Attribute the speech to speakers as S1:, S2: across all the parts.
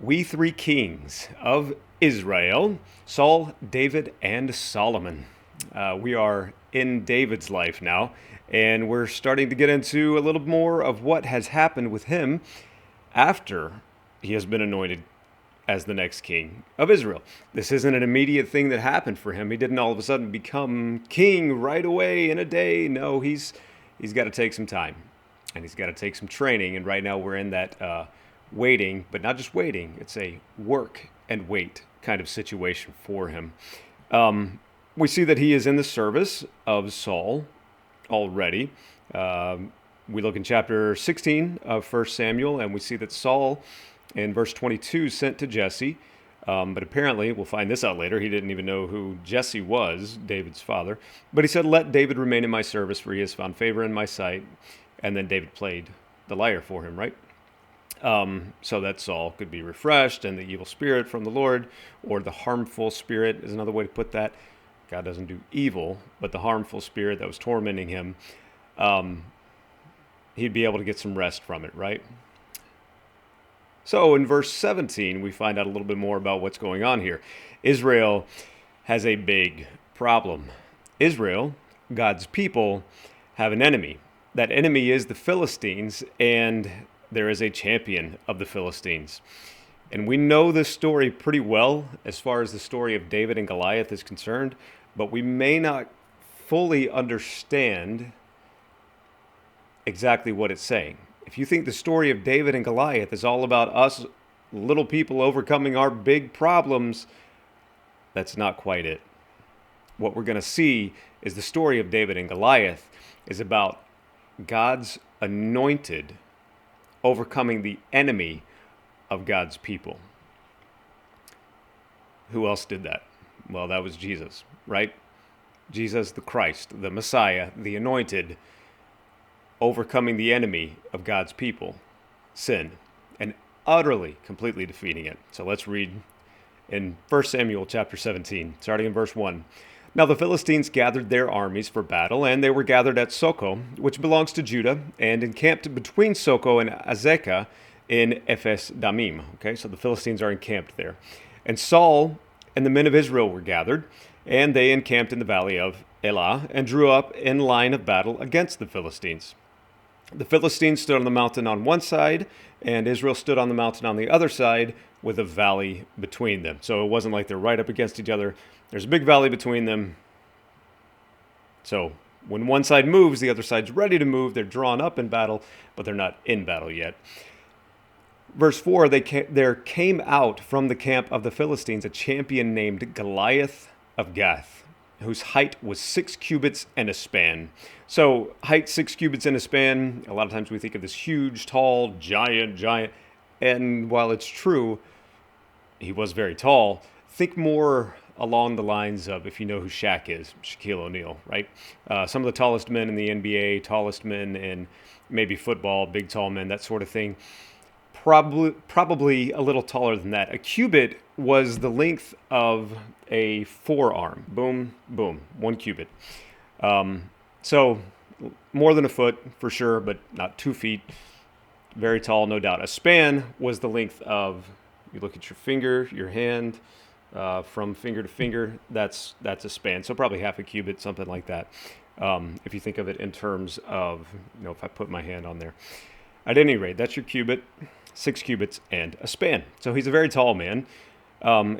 S1: We three kings of Israel, Saul, David, and Solomon. We are in David's life now, and we're starting to get into a little more of what has happened with him after he has been anointed as the next king of Israel. This isn't an immediate thing that happened for him. He didn't all of a sudden become king right away in a day. No, he's got to take some time, and he's got to take some training. And right now we're in that waiting, but not just waiting. It's a work and wait kind of situation for him. We see that he is in the service of Saul already. We look in chapter 16 of 1 Samuel, and we see that Saul, in verse 22, sent to Jesse. But apparently, we'll find this out later, he didn't even know who Jesse was, David's father. But he said, "Let David remain in my service, for he has found favor in my sight." And then David played the lyre for him, right? So that Saul could be refreshed and the evil spirit from the Lord, or the harmful spirit is another way to put that. God doesn't do evil, but the harmful spirit that was tormenting him, he'd be able to get some rest from it, right? So in verse 17, we find out a little bit more about what's going on here. Israel has a big problem. Israel, God's people, have an enemy. That enemy is the Philistines, and there is a champion of the Philistines. And we know this story pretty well as far as the story of David and Goliath is concerned, but we may not fully understand exactly what it's saying. If you think the story of David and Goliath is all about us little people overcoming our big problems, that's not quite it. What we're going to see is the story of David and Goliath is about God's anointed overcoming the enemy of God's people. Who else did that? Well, that was Jesus, right? Jesus, the Christ, the Messiah, the anointed, overcoming the enemy of God's people, sin, and utterly, completely defeating it. So let's read in 1 Samuel chapter 17, starting in verse 1. Now the Philistines gathered their armies for battle, and they were gathered at Soko, which belongs to Judah, and encamped between Soko and Azekah in Ephes Damim. Okay, so the Philistines are encamped there. And Saul and the men of Israel were gathered, and they encamped in the valley of Elah, and drew up in line of battle against the Philistines. The Philistines stood on the mountain on one side, and Israel stood on the mountain on the other side, with a valley between them. So it wasn't like they're right up against each other. There's a big valley between them. So when one side moves, the other side's ready to move. They're drawn up in battle, but they're not in battle yet. Verse 4, there came out from the camp of the Philistines a champion named Goliath of Gath, whose height was 6 cubits and a span. So height 6 cubits and a span, a lot of times we think of this huge, tall, giant. And while it's true, he was very tall, think more along the lines of, if you know who Shaq is, Shaquille O'Neal, right? Some of the tallest men in the NBA, tallest men in maybe football, big tall men, that sort of thing. Probably a little taller than that. A cubit was the length of a forearm. Boom, boom, 1 cubit. So more than a foot for sure, but not 2 feet. Very tall, no doubt. A span was the length of, you look at your finger, your hand, from finger to finger, that's a span. So probably half a cubit, something like that. If you think of it in terms of, if I put my hand on there. At any rate, that's your cubit, 6 cubits, and a span. So he's a very tall man.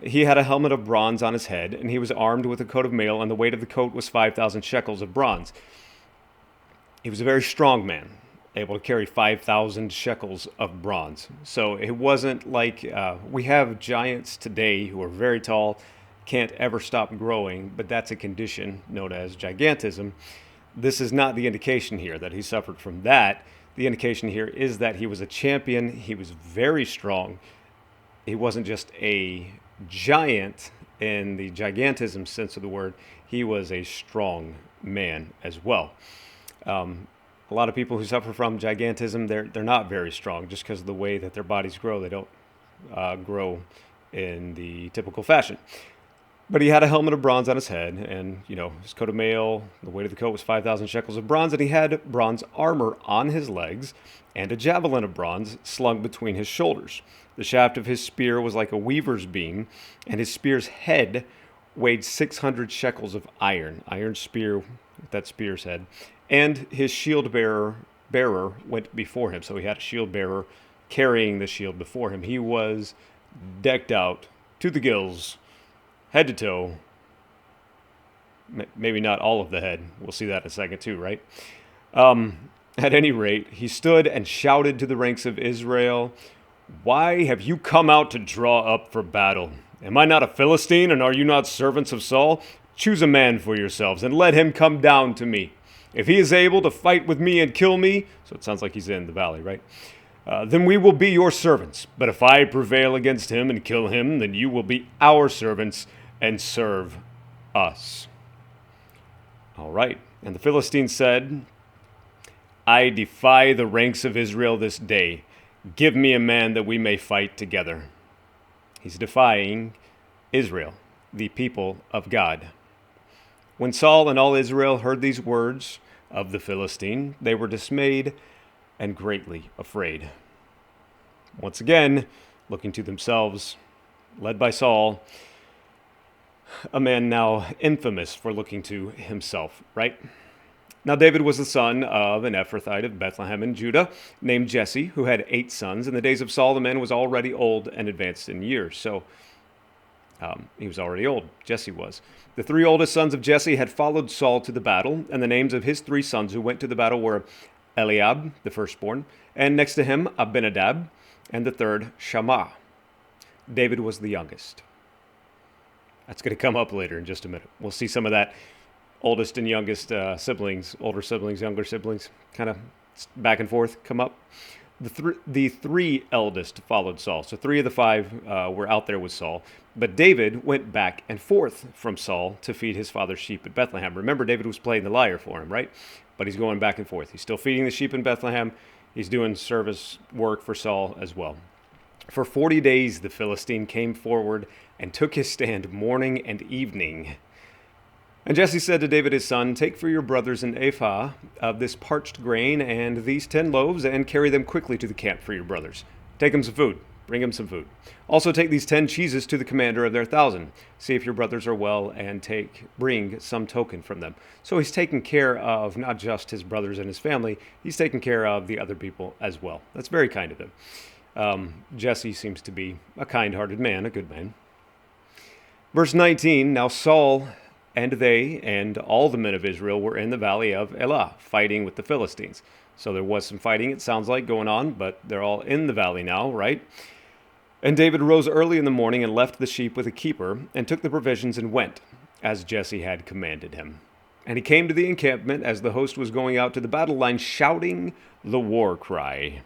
S1: He had a helmet of bronze on his head, and he was armed with a coat of mail, and the weight of the coat was 5,000 shekels of bronze. He was a very strong man, able to carry 5,000 shekels of bronze. So it wasn't like we have giants today who are very tall, can't ever stop growing, but that's a condition known as gigantism. This is not the indication here that he suffered from that. The indication here is that he was a champion. He was very strong. He wasn't just a giant in the gigantism sense of the word. He was a strong man as well. A lot of people who suffer from gigantism, they're not very strong just because of the way that their bodies grow. They don't grow in the typical fashion. But he had a helmet of bronze on his head, and, his coat of mail, the weight of the coat was 5,000 shekels of bronze, and he had bronze armor on his legs, and a javelin of bronze slung between his shoulders. The shaft of his spear was like a weaver's beam, and his spear's head weighed 600 shekels of iron spear with that spear's head, and his bearer went before him. So he had a shield bearer carrying the shield before him. He was decked out to the gills, head to toe. Maybe not all of the head. We'll see that in a second too, right? At any rate, he stood and shouted to the ranks of Israel, "Why have you come out to draw up for battle? Am I not a Philistine, and are you not servants of Saul? Choose a man for yourselves, and let him come down to me. If he is able to fight with me and kill me," so it sounds like he's in the valley, right? "Then we will be your servants. But if I prevail against him and kill him, then you will be our servants and serve us." All right. And the Philistine said, "I defy the ranks of Israel this day. Give me a man that we may fight together." He's defying Israel, the people of God. When Saul and all Israel heard these words of the Philistine, they were dismayed and greatly afraid. Once again, looking to themselves, led by Saul, a man now infamous for looking to himself, right? Now David was the son of an Ephrathite of Bethlehem in Judah named Jesse, who had 8 sons. In the days of Saul, the man was already old and advanced in years. So he was already old, Jesse was. The 3 oldest sons of Jesse had followed Saul to the battle, and the names of his 3 sons who went to the battle were Eliab, the firstborn, and next to him Abinadab, and the third Shammah. David was the youngest. That's going to come up later in just a minute. We'll see some of that oldest and youngest siblings, older siblings, younger siblings, kind of back and forth come up. The 3 eldest followed Saul. So 3 of the 5 were out there with Saul. But David went back and forth from Saul to feed his father's sheep at Bethlehem. Remember, David was playing the lyre for him, right? But he's going back and forth. He's still feeding the sheep in Bethlehem. He's doing service work for Saul as well. For 40 days, the Philistine came forward and took his stand morning and evening. And Jesse said to David his son, "Take for your brothers an ephah of this parched grain and these 10 loaves, and carry them quickly to the camp for your brothers. Take them some food. Bring them some food. Also take these 10 cheeses to the commander of their 1,000. See if your brothers are well, and bring some token from them." So he's taking care of not just his brothers and his family, he's taking care of the other people as well. That's very kind of him. Jesse seems to be a kind-hearted man, a good man. Verse 19, now Saul and they and all the men of Israel were in the valley of Elah, fighting with the Philistines. So there was some fighting, it sounds like, going on, but they're all in the valley now, right? And David rose early in the morning and left the sheep with a keeper, and took the provisions and went, as Jesse had commanded him. And he came to the encampment as the host was going out to the battle line, shouting the war cry.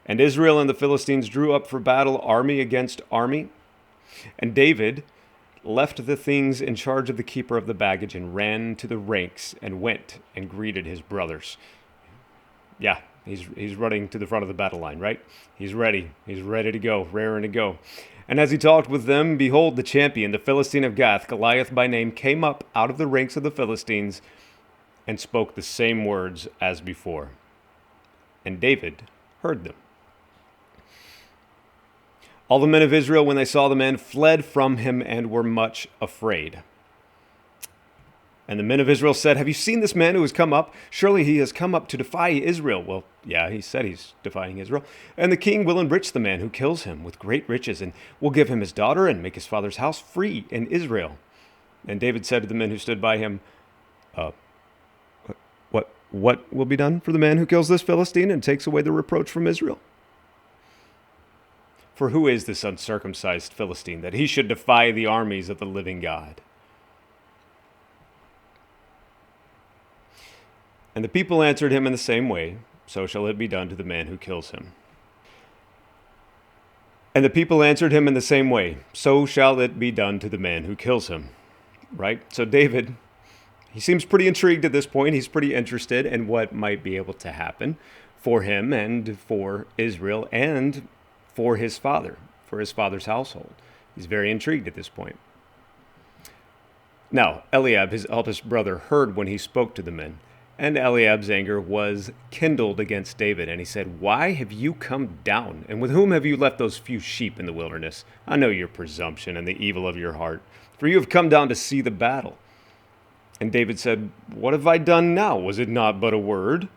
S1: And Israel and the Philistines drew up for battle, army against army. And David left the things in charge of the keeper of the baggage and ran to the ranks and went and greeted his brothers. Yeah, he's running to the front of the battle line, right? He's ready. He's ready to go, raring to go. And as he talked with them, behold, the champion, the Philistine of Gath, Goliath by name, came up out of the ranks of the Philistines and spoke the same words as before. And David heard them. All the men of Israel, when they saw the man, fled from him and were much afraid. And the men of Israel said, "Have you seen this man who has come up? Surely he has come up to defy Israel." Well, yeah, he said he's defying Israel. "And the king will enrich the man who kills him with great riches, and will give him his daughter and make his father's house free in Israel." And David said to the men who stood by him, What will be done for the man who kills this Philistine and takes away the reproach from Israel? For who is this uncircumcised Philistine, that he should defy the armies of the living God? And the people answered him in the same way, so shall it be done to the man who kills him. And the people answered him in the same way, so shall it be done to the man who kills him. Right? So David, he seems pretty intrigued at this point. He's pretty interested in what might be able to happen for him and for Israel and for his father, for his father's household. He's very intrigued at this point. Now Eliab, his eldest brother, heard when he spoke to the men. And Eliab's anger was kindled against David, and he said, "Why have you come down? And with whom have you left those few sheep in the wilderness? I know your presumption and the evil of your heart, for you have come down to see the battle." And David said, "What have I done now? Was it not but a word?"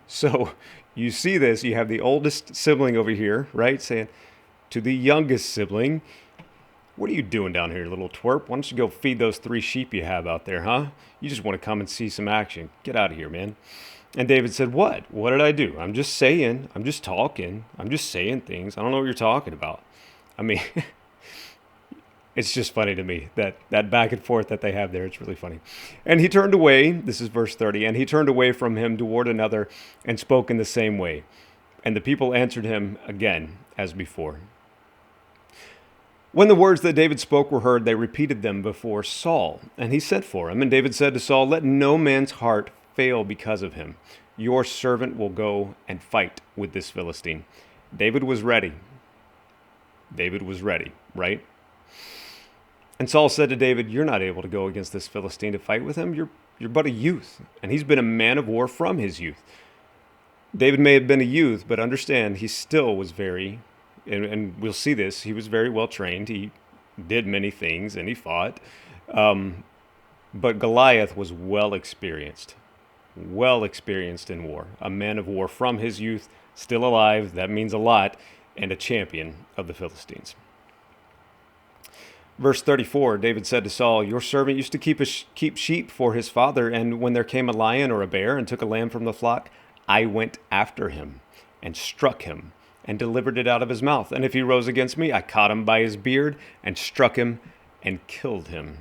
S1: So you see this, you have the oldest sibling over here, right, saying to the youngest sibling, "What are you doing down here, little twerp? Why don't you go feed those 3 sheep you have out there, huh? You just want to come and see some action. Get out of here, man." And David said, "What? What did I do? I'm just saying. I'm just talking. I'm just saying things. I don't know what you're talking about." I mean, it's just funny to me, that back and forth that they have there. It's really funny. And he turned away, this is verse 30, and he turned away from him toward another and spoke in the same way. And the people answered him again as before. When the words that David spoke were heard, they repeated them before Saul, and he sent for him. And David said to Saul, "Let no man's heart fail because of him. Your servant will go and fight with this Philistine." David was ready. David was ready, right? And Saul said to David, "You're not able to go against this Philistine to fight with him. You're but a youth, and he's been a man of war from his youth." David may have been a youth, but understand he still was very, and we'll see this, he was very well trained. He did many things, and he fought. But Goliath was well experienced in war. A man of war from his youth, still alive, that means a lot, and a champion of the Philistines. Verse 34, David said to Saul, "Your servant used to keep sheep for his father, and when there came a lion or a bear and took a lamb from the flock, I went after him and struck him and delivered it out of his mouth. And if he rose against me, I caught him by his beard and struck him and killed him.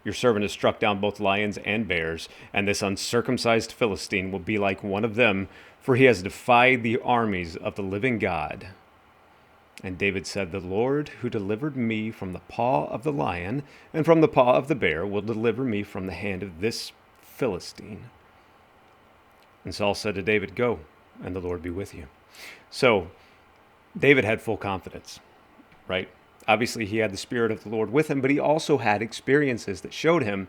S1: Your servant has struck down both lions and bears, and this uncircumcised Philistine will be like one of them, for he has defied the armies of the living God." And David said, "The Lord who delivered me from the paw of the lion and from the paw of the bear will deliver me from the hand of this Philistine." And Saul said to David, "Go, and the Lord be with you." So David had full confidence, right? Obviously, he had the Spirit of the Lord with him, but he also had experiences that showed him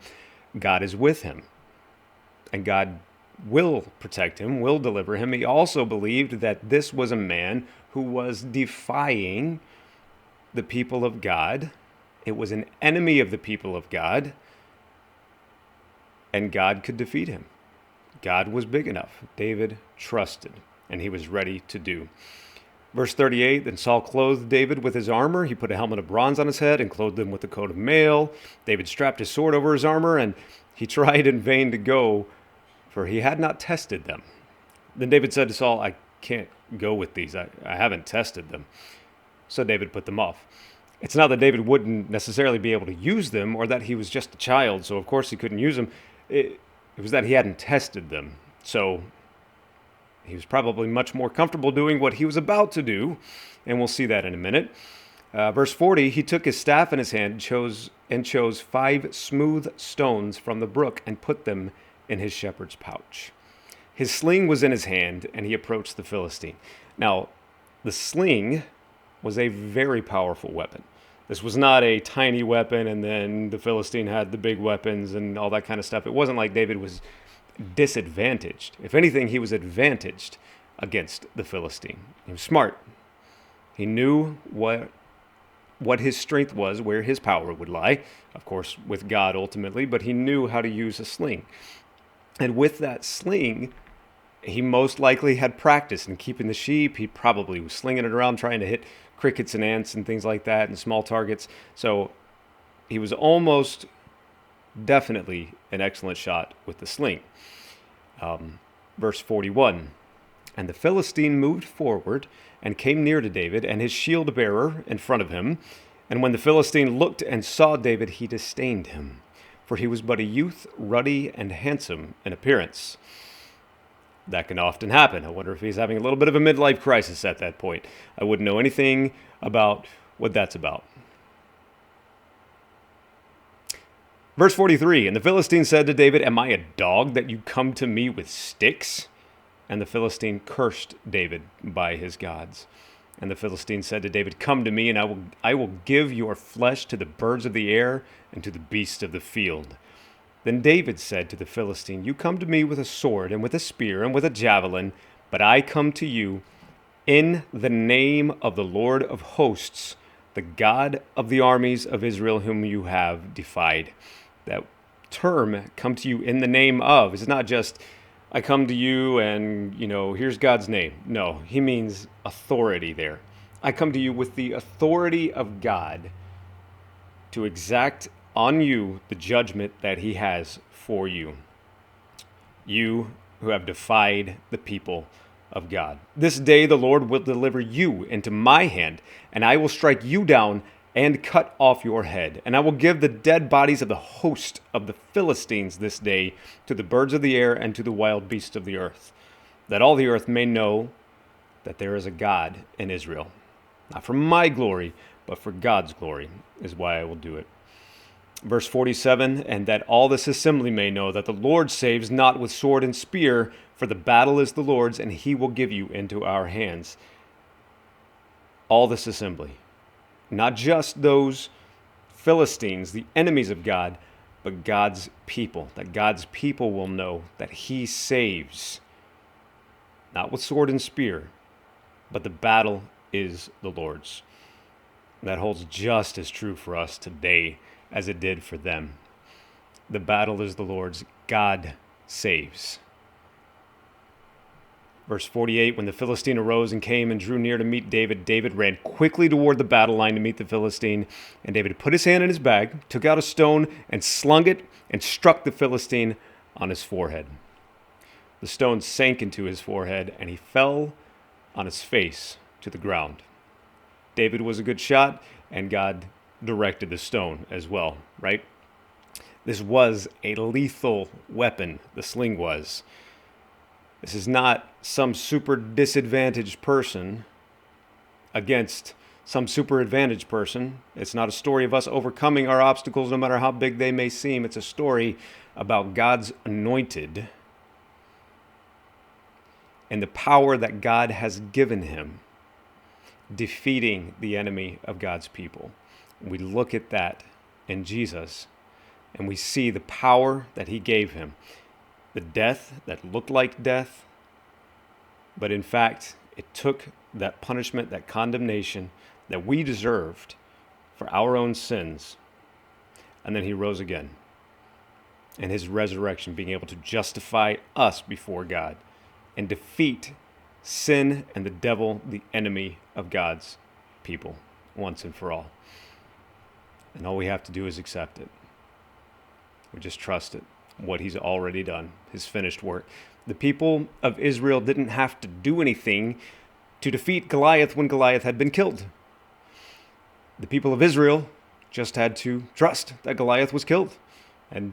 S1: God is with him, and God will protect him, will deliver him. He also believed that this was a man who was defying the people of God. It was an enemy of the people of God, and God could defeat him. God was big enough. David trusted, and he was ready to do. Verse 38, then Saul clothed David with his armor. He put a helmet of bronze on his head and clothed him with a coat of mail. David strapped his sword over his armor, and he tried in vain to go, for he had not tested them. Then David said to Saul, "I can't go with these. I haven't tested them." So David put them off. It's not that David wouldn't necessarily be able to use them, or that he was just a child, so of course he couldn't use them. It was that he hadn't tested them. So he was probably much more comfortable doing what he was about to do, and we'll see that in a minute. Verse 40, he took his staff in his hand and chose 5 smooth stones from the brook and put them in his shepherd's pouch. His sling was in his hand, and he approached the Philistine. Now, the sling was a very powerful weapon. This was not a tiny weapon, and then the Philistine had the big weapons and all that kind of stuff. It wasn't like David was disadvantaged. If anything, he was advantaged against the Philistine. He was smart. He knew what his strength was, where his power would lie, of course, with God ultimately, but he knew how to use a sling. And with that sling, he most likely had practice in keeping the sheep. He probably was slinging it around, trying to hit crickets and ants and things like that, and small targets. So he was almost definitely an excellent shot with the sling. Verse 41, and the Philistine moved forward and came near to David and his shield bearer in front of him. And when the Philistine looked and saw David, he disdained him, for he was but a youth, ruddy and handsome in appearance. That can often happen. I wonder if he's having a little bit of a midlife crisis at that point. I wouldn't know anything about what that's about. Verse 43, and the Philistine said to David, "Am I a dog that you come to me with sticks?" And the Philistine cursed David by his gods. And the Philistine said to David, "Come to me, and I will give your flesh to the birds of the air and to the beasts of the field." Then David said to the Philistine, "You come to me with a sword and with a spear and with a javelin, but I come to you in the name of the Lord of hosts, the God of the armies of Israel, whom you have defied." That term, "come to you in the name of," is not just, I come to you and, here's God's name. No, he means authority there. I come to you with the authority of God to exact on you the judgment that he has for you. You who have defied the people of God. This day the Lord will deliver you into my hand, and I will strike you down and cut off your head. And I will give the dead bodies of the host of the Philistines this day to the birds of the air and to the wild beasts of the earth, that all the earth may know that there is a God in Israel. Not for my glory, but for God's glory is why I will do it. Verse 47, "And that all this assembly may know that the Lord saves not with sword and spear, for the battle is the Lord's, and he will give you into our hands." All this assembly. Not just those Philistines, the enemies of God, but God's people. That God's people will know that he saves. Not with sword and spear, but the battle is the Lord's. That holds just as true for us today as it did for them. The battle is the Lord's. God saves. Verse 48, "When the Philistine arose and came and drew near to meet David, David ran quickly toward the battle line to meet the Philistine. And David put his hand in his bag, took out a stone, and slung it, and struck the Philistine on his forehead. The stone sank into his forehead, and he fell on his face to the ground." David was a good shot, and God directed the stone as well, right? This was a lethal weapon, the sling was. This is not some super disadvantaged person against some super advantaged person. It's not a story of us overcoming our obstacles, no matter how big they may seem. It's a story about God's anointed and the power that God has given him, defeating the enemy of God's people. We look at that in Jesus, and we see the power that he gave him. The death that looked like death, but in fact, it took that punishment, that condemnation that we deserved for our own sins, and then he rose again. And his resurrection being able to justify us before God and defeat sin and the devil, the enemy of God's people, once and for all. And all we have to do is accept it. We just trust it, what he's already done, his finished work. The people of Israel didn't have to do anything to defeat Goliath when Goliath had been killed. The people of Israel just had to trust that Goliath was killed. And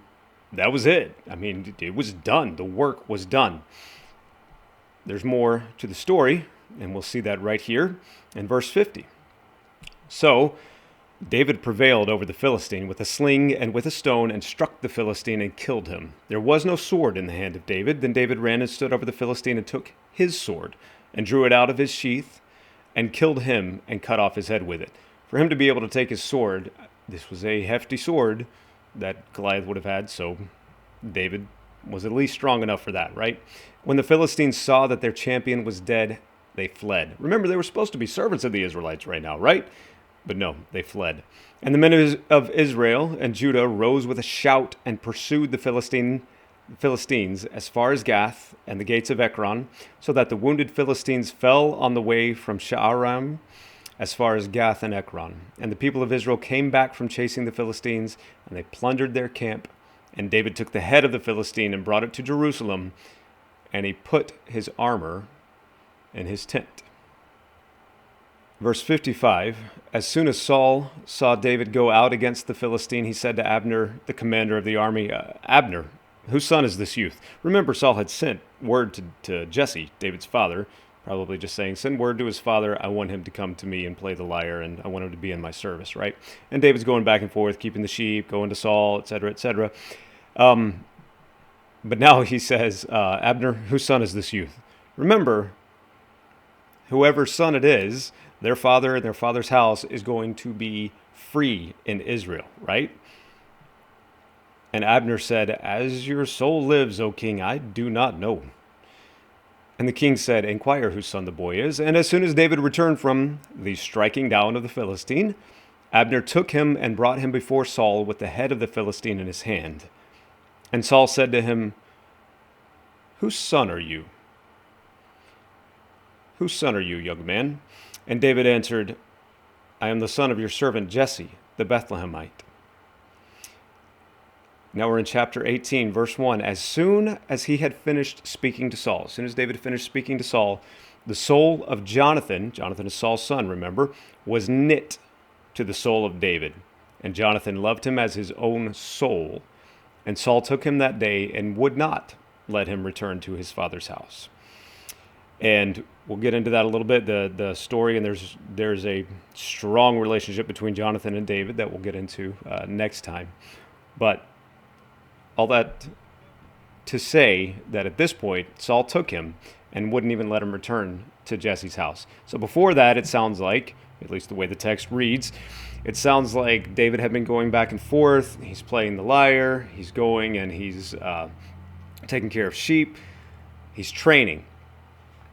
S1: that was it. I mean, it was done. The work was done. There's more to the story, and we'll see that right here in verse 50. "So David prevailed over the Philistine with a sling and with a stone, and struck the Philistine and killed him. There was no sword in the hand of David. Then David ran and stood over the Philistine and took his sword and drew it out of his sheath and killed him and cut off his head with it." For him to be able to take his sword, this was a hefty sword that Goliath would have had, so David was at least strong enough for that, right? "When the Philistines saw that their champion was dead, they fled." Remember, they were supposed to be servants of the Israelites right now, right? But no, they fled. "And the men of Israel and Judah rose with a shout and pursued the Philistines as far as Gath and the gates of Ekron, so that the wounded Philistines fell on the way from Sha'arim as far as Gath and Ekron. And the people of Israel came back from chasing the Philistines, and they plundered their camp. And David took the head of the Philistine and brought it to Jerusalem, and he put his armor in his tent." Verse 55, "As soon as Saul saw David go out against the Philistine, he said to Abner, the commander of the army, 'Abner, whose son is this youth?' Remember, Saul had sent word to Jesse, David's father, probably just saying, 'Send word to his father, I want him to come to me and play the lyre, and I want him to be in my service,' right? And David's going back and forth, keeping the sheep, going to Saul, etc., etc. But now he says, 'Abner, whose son is this youth?' Remember, whoever's son it is, Their father and their father's house is going to be free in Israel, right? And Abner said, "As your soul lives, O king, I do not know." And the king said, "Inquire whose son the boy is." And as soon as David returned from the striking down of the Philistine, Abner took him and brought him before Saul with the head of the Philistine in his hand. And Saul said to him, "Whose son are you? Whose son are you, young man?" And David answered, "I am the son of your servant Jesse, the Bethlehemite." Now we're in chapter 18, verse 1. As soon as he had finished speaking to Saul, as soon as David finished speaking to Saul, the soul of Jonathan is Saul's son, remember, was knit to the soul of David. And Jonathan loved him as his own soul. And Saul took him that day and would not let him return to his father's house. And we'll get into that a little bit, the story, and there's a strong relationship between Jonathan and David that we'll get into next time. But all that to say that at this point, Saul took him and wouldn't even let him return to Jesse's house. So before that, it sounds like, at least the way the text reads, it sounds like David had been going back and forth. He's playing the lyre. He's going and he's taking care of sheep. He's training,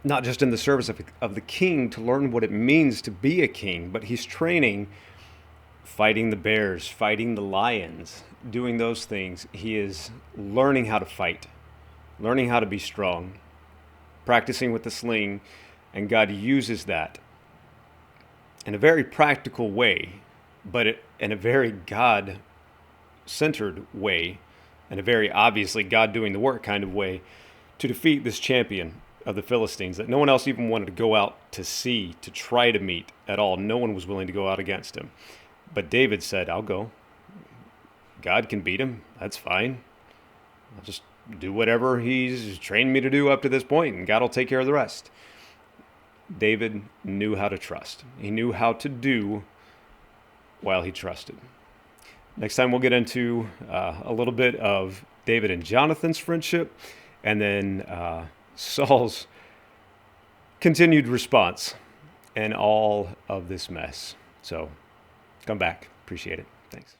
S1: not just in the service of the king to learn what it means to be a king, but he's training, fighting the bears, fighting the lions, doing those things. He is learning how to fight, learning how to be strong, practicing with the sling, and God uses that in a very practical way, but in a very God-centered way, and a very obviously God doing the work kind of way, to defeat this champion of the Philistines that no one else even wanted to go out to see, to try to meet at all. No one was willing to go out against him. But David said, "I'll go. God can beat him. That's fine. I'll just do whatever he's trained me to do up to this point, and God will take care of the rest." David knew how to trust. He knew how to do while he trusted. Next time we'll get into a little bit of David and Jonathan's friendship, and then Saul's continued response and all of this mess. So come back. Appreciate it. Thanks.